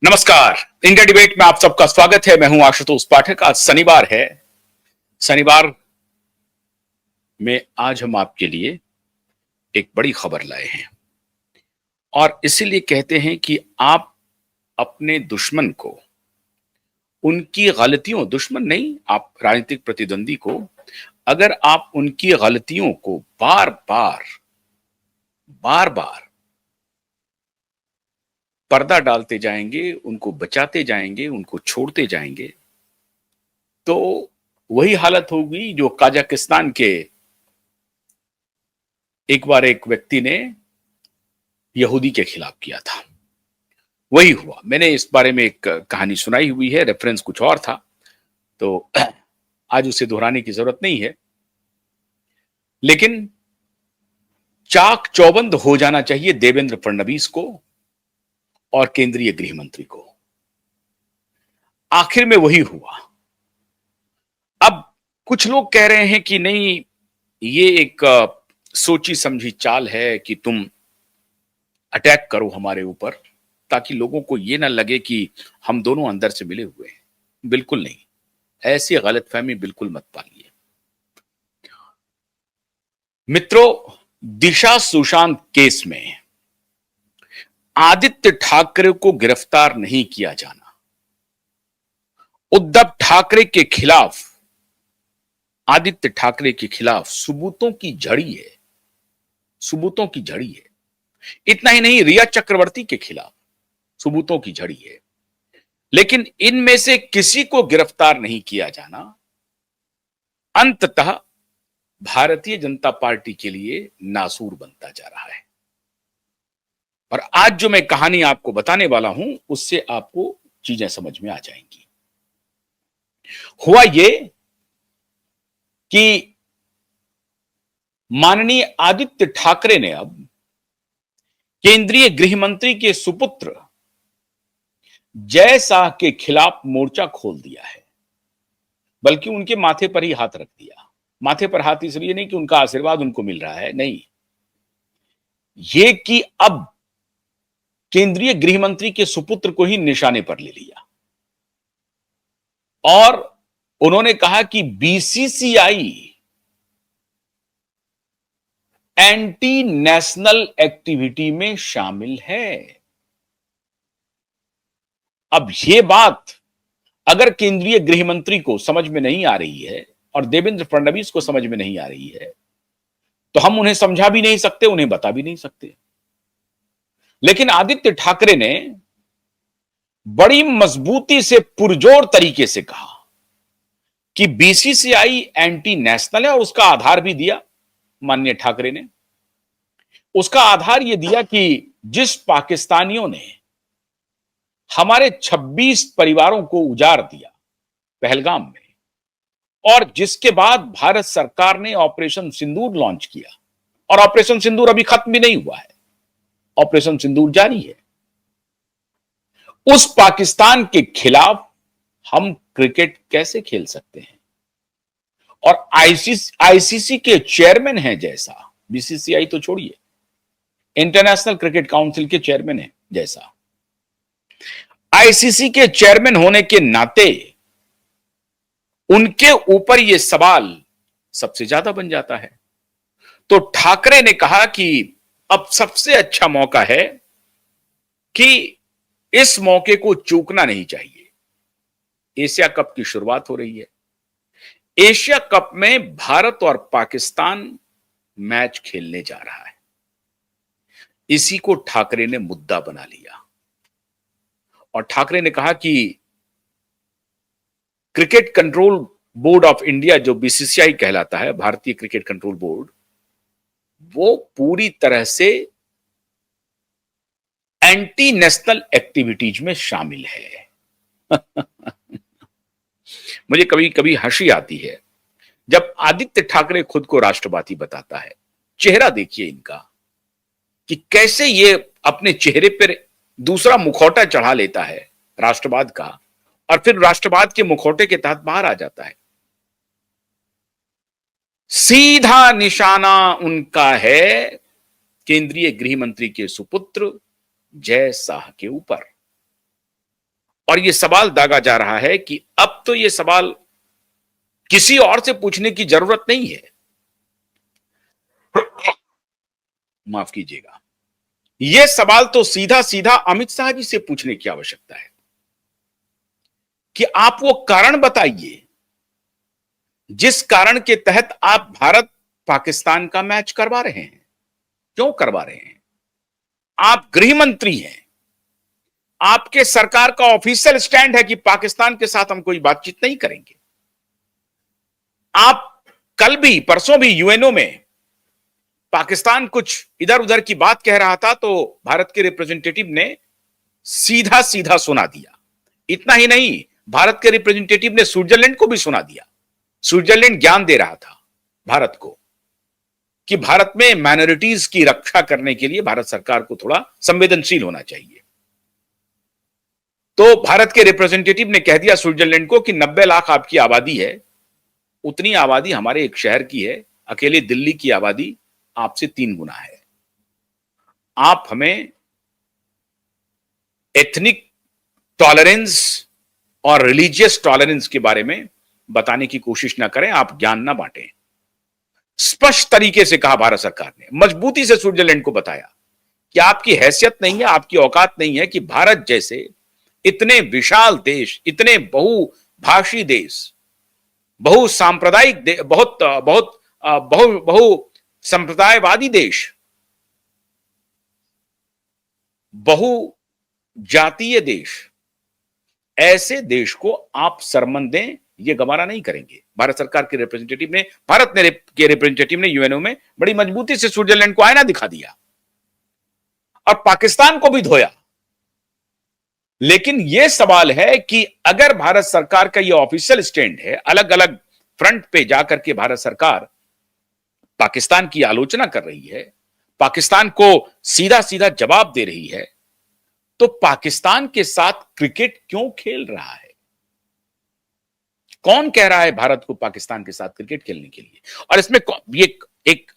नमस्कार। India debate में आप सबका स्वागत है। मैं हूं आशुतोष पाठक। आज शनिवार है। शनिवार में आज हम आपके लिए एक बड़ी खबर लाए हैं और इसीलिए कहते हैं कि आप अपने दुश्मन को उनकी गलतियों, दुश्मन नहीं, आप राजनीतिक प्रतिद्वंदी को, अगर आप उनकी गलतियों को बार बार बार बार पर्दा डालते जाएंगे, उनको बचाते जाएंगे, उनको छोड़ते जाएंगे, तो वही हालत होगी जो कजाकिस्तान के एक बार एक व्यक्ति ने यहूदी के खिलाफ किया था। वही हुआ। मैंने इस बारे में एक कहानी सुनाई हुई है, रेफरेंस कुछ और था, तो आज उसे दोहराने की जरूरत नहीं है। लेकिन चाक चौबंद हो जाना चाहिए देवेंद्र फडणवीस को और केंद्रीय गृह मंत्री को। आखिर में वही हुआ। अब कुछ लोग कह रहे हैं कि नहीं, ये एक सोची समझी चाल है कि तुम अटैक करो हमारे ऊपर ताकि लोगों को ये ना लगे कि हम दोनों अंदर से मिले हुए हैं। बिल्कुल नहीं, ऐसी गलतफहमी बिल्कुल मत पालिए। मित्रों, दिशा सुशांत केस में आदित्य ठाकरे को गिरफ्तार नहीं किया जाना उद्धव ठाकरे के खिलाफ, आदित्य ठाकरे के खिलाफ सबूतों की झड़ी है। सबूतों की झड़ी है। इतना ही नहीं, रिया चक्रवर्ती के खिलाफ सबूतों की झड़ी है। लेकिन इनमें से किसी को गिरफ्तार नहीं किया जाना अंततः भारतीय जनता पार्टी के लिए नासूर बनता जा रहा है। और आज जो मैं कहानी आपको बताने वाला हूं, उससे आपको चीजें समझ में आ जाएंगी। हुआ ये कि माननीय आदित्य ठाकरे ने अब केंद्रीय गृह मंत्री के सुपुत्र जय शाह के खिलाफ मोर्चा खोल दिया है। बल्कि उनके माथे पर ही हाथ रख दिया। माथे पर हाथ इसलिए नहीं कि उनका आशीर्वाद उनको मिल रहा है, नहीं, ये कि अब केंद्रीय गृह मंत्री के सुपुत्र को ही निशाने पर ले लिया और उन्होंने कहा कि बीसीसीआई एंटी नेशनल एक्टिविटी में शामिल है। अब यह बात अगर केंद्रीय गृह मंत्री को समझ में नहीं आ रही है और देवेंद्र फडणवीस को समझ में नहीं आ रही है, तो हम उन्हें समझा भी नहीं सकते, उन्हें बता भी नहीं सकते। लेकिन आदित्य ठाकरे ने बड़ी मजबूती से, पुरजोर तरीके से कहा कि बीसीसीआई एंटी नेशनल है और उसका आधार भी दिया माननीय ठाकरे ने। उसका आधार यह दिया कि जिस पाकिस्तानियों ने हमारे 26 परिवारों को उजाड़ दिया पहलगाम में, और जिसके बाद भारत सरकार ने ऑपरेशन सिंदूर लॉन्च किया, और ऑपरेशन सिंदूर अभी खत्म भी नहीं हुआ है, ऑपरेशन सिंदूर जारी है, उस पाकिस्तान के खिलाफ हम क्रिकेट कैसे खेल सकते हैं? और आईसीसी के चेयरमैन हैं जैसा, बीसीसीआई तो छोड़िए, इंटरनेशनल क्रिकेट काउंसिल के चेयरमैन हैं जैसा, आईसीसी के चेयरमैन होने के नाते उनके ऊपर यह सवाल सबसे ज्यादा बन जाता है। तो ठाकरे ने कहा कि अब सबसे अच्छा मौका है कि इस मौके को चूकना नहीं चाहिए। एशिया कप की शुरुआत हो रही है। एशिया कप में भारत और पाकिस्तान मैच खेलने जा रहा है। इसी को ठाकरे ने मुद्दा बना लिया और ठाकरे ने कहा कि cricket control board of India, जो बीसीसीआई कहलाता है, भारतीय क्रिकेट कंट्रोल बोर्ड, वो पूरी तरह से एंटी नेशनल एक्टिविटीज में शामिल है। मुझे कभी कभी हंसी आती है जब आदित्य ठाकरे खुद को राष्ट्रवादी बताता है। चेहरा देखिए इनका कि कैसे ये अपने चेहरे पर दूसरा मुखौटा चढ़ा लेता है राष्ट्रवाद का, और फिर राष्ट्रवाद के मुखौटे के तहत बाहर आ जाता है। सीधा निशाना उनका है केंद्रीय गृह मंत्री के सुपुत्र जय शाह के ऊपर। और यह सवाल दागा जा रहा है कि अब तो यह सवाल किसी और से पूछने की जरूरत नहीं है, माफ कीजिएगा, यह सवाल तो सीधा सीधा अमित शाह जी से पूछने की आवश्यकता है कि आप वो कारण बताइए जिस कारण के तहत आप भारत पाकिस्तान का मैच करवा रहे हैं। क्यों करवा रहे हैं? आप गृह मंत्री हैं, आपके सरकार का ऑफिशियल स्टैंड है कि पाकिस्तान के साथ हम कोई बातचीत नहीं करेंगे। आप कल भी परसों भी यूएनओ में पाकिस्तान कुछ इधर उधर की बात कह रहा था तो भारत के रिप्रेजेंटेटिव ने सीधा सीधा सुना दिया। इतना ही नहीं, भारत के रिप्रेजेंटेटिव ने स्विट्जरलैंड को भी सुना दिया। स्विट्जरलैंड ज्ञान दे रहा था भारत को कि भारत में माइनॉरिटीज की रक्षा करने के लिए भारत सरकार को थोड़ा संवेदनशील होना चाहिए। तो भारत के रिप्रेजेंटेटिव ने कह दिया स्विट्जरलैंड को कि 90 लाख आपकी आबादी है, उतनी आबादी हमारे एक शहर की है, अकेले दिल्ली की आबादी आपसे 3 गुना है। आप हमें एथनिक टॉलरेंस और रिलीजियस टॉलरेंस के बारे में बताने की कोशिश ना करें, आप ज्ञान ना बांटें। स्पष्ट तरीके से कहा भारत सरकार ने, मजबूती से स्विट्जरलैंड को बताया कि आपकी हैसियत नहीं है, आपकी औकात नहीं है कि भारत जैसे इतने विशाल देश, इतने बहुभाषी देश, बहुसांप्रदायिक बहुत बहुत बहु संप्रदायवादी देश, बहुजातीय देश, ऐसे देश को आप शर्मन दें, ये गवारा नहीं करेंगे। भारत सरकार के रिप्रेजेंटेटिव ने, भारत ने के रिप्रेजेंटेटिव ने यूएनओ में बड़ी मजबूती से स्विट्जरलैंड को आईना दिखा दिया और पाकिस्तान को भी धोया। लेकिन यह सवाल है कि अगर भारत सरकार का यह ऑफिशियल स्टैंड है, अलग अलग फ्रंट पे जाकर के भारत सरकार पाकिस्तान की आलोचना कर रही है, पाकिस्तान को सीधा सीधा जवाब दे रही है, तो पाकिस्तान के साथ क्रिकेट क्यों खेल रहा है? कौन कह रहा है भारत को पाकिस्तान के साथ क्रिकेट खेलने के लिए? और इसमें ये एक